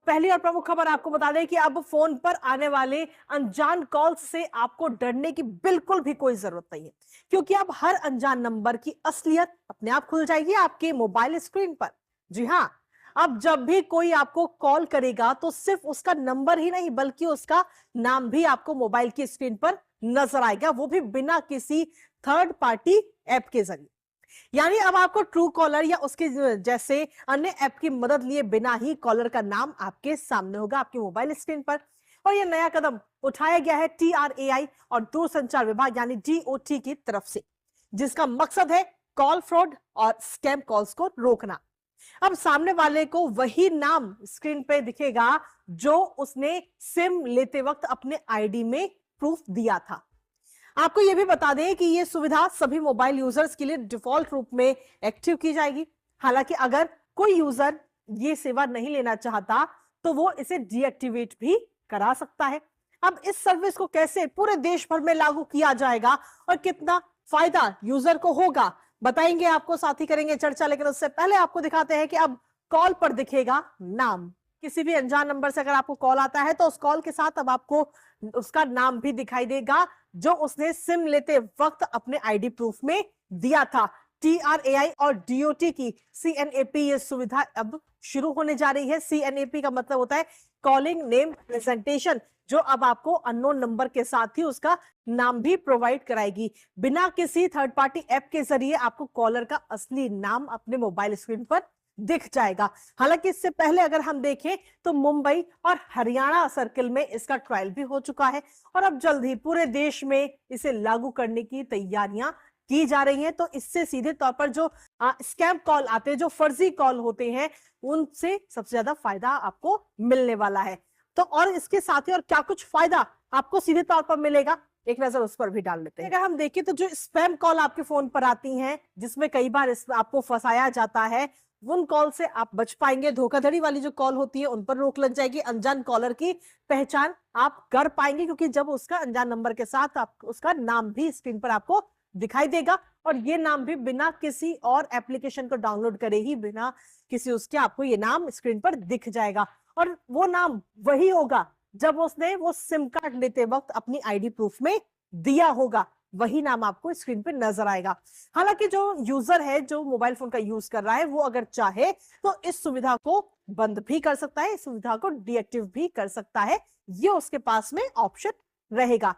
पहली और प्रमुख खबर आपको बता दें कि अब फोन पर आने वाले अनजान कॉल से आपको डरने की बिल्कुल भी कोई जरूरत नहीं है, क्योंकि अब हर अनजान नंबर की असलियत अपने आप खुल जाएगी आपके मोबाइल स्क्रीन पर। जी हां, अब जब भी कोई आपको कॉल करेगा तो सिर्फ उसका नंबर ही नहीं बल्कि उसका नाम भी आपको मोबाइल की स्क्रीन पर नजर आएगा, वो भी बिना किसी थर्ड पार्टी ऐप के जरिए। यानी अब आपको ट्रू कॉलर या उसके जैसे अन्य ऐप की मदद लिए बिना ही कॉलर का नाम आपके सामने होगा आपके मोबाइल स्क्रीन पर। और यह नया कदम उठाया गया है TRAI और दूरसंचार विभाग यानी DOT की तरफ से, जिसका मकसद है कॉल फ्रॉड और स्कैम कॉल्स को रोकना। अब सामने वाले को वही नाम स्क्रीन पे दिखेगा जो उसने सिम लेते वक्त अपने आईडी में प्रूफ दिया था। आपको यह भी बता दें कि यह सुविधा सभी मोबाइल यूजर्स के लिए डिफॉल्ट रूप में एक्टिव की जाएगी। हालांकि अगर कोई यूजर ये सेवा नहीं लेना चाहता तो वो इसे डीएक्टिवेट भी करा सकता है। अब इस सर्विस को कैसे पूरे देश भर में लागू किया जाएगा और कितना फायदा यूजर को होगा, बताएंगे आपको, साथ ही करेंगे चर्चा। लेकिन उससे पहले आपको दिखाते हैं कि अब कॉल पर दिखेगा नाम। किसी भी अनजान नंबर से अगर आपको कॉल आता है तो उस कॉल के साथ अब आपको उसका नाम भी दिखाई देगा जो उसने सिम लेते वक्त अपने आईडी प्रूफ में दिया था। TRAI और DOT की CNAP ये सुविधा अब शुरू होने जा रही है। CNAP का मतलब होता है कॉलिंग नेम प्रेजेंटेशन, जो अब आपको अननोन नंबर के साथ ही उसका नाम भी प्रोवाइड कराएगी। बिना किसी थर्ड पार्टी ऐप के जरिए आपको कॉलर का असली नाम अपने मोबाइल स्क्रीन पर दिख जाएगा। हालांकि इससे पहले अगर हम देखें तो मुंबई और हरियाणा सर्किल में इसका ट्रायल भी हो चुका है और अब जल्द ही पूरे देश में इसे लागू करने की तैयारियां की जा रही हैं। तो इससे सीधे तौर पर जो स्कैम कॉल आते हैं, जो फर्जी कॉल होते हैं, उनसे सबसे ज्यादा फायदा आपको मिलने वाला है। तो और इसके साथ ही और क्या कुछ फायदा आपको सीधे तौर पर मिलेगा, एक नजर उस पर भी डाल लेते हैं। अगर हम देखें तो जो स्पैम कॉल आपके फोन पर आती हैं, जिसमें कई बार आपको फंसाया जाता है, उन कॉल से आप बच पाएंगे। धोखाधड़ी वाली जो कॉल होती है उन पर रोक लग जाएगी। अनजान कॉलर की पहचान आप कर पाएंगे क्योंकि जब उसका अनजान नंबर के साथ आप उसका नाम भी स्क्रीन पर आपको दिखाई देगा और ये नाम भी बिना किसी और एप्लीकेशन को डाउनलोड करे ही, बिना किसी उसके, आपको ये नाम स्क्रीन पर दिख जाएगा। और वो नाम वही होगा जब उसने वो सिम कार्ड लेते वक्त अपनी आईडी प्रूफ में दिया होगा, वही नाम आपको स्क्रीन पे नजर आएगा। हालांकि जो यूजर है जो मोबाइल फोन का यूज कर रहा है वो अगर चाहे तो इस सुविधा को बंद भी कर सकता है, इस सुविधा को डीएक्टिव भी कर सकता है, ये उसके पास में ऑप्शन रहेगा।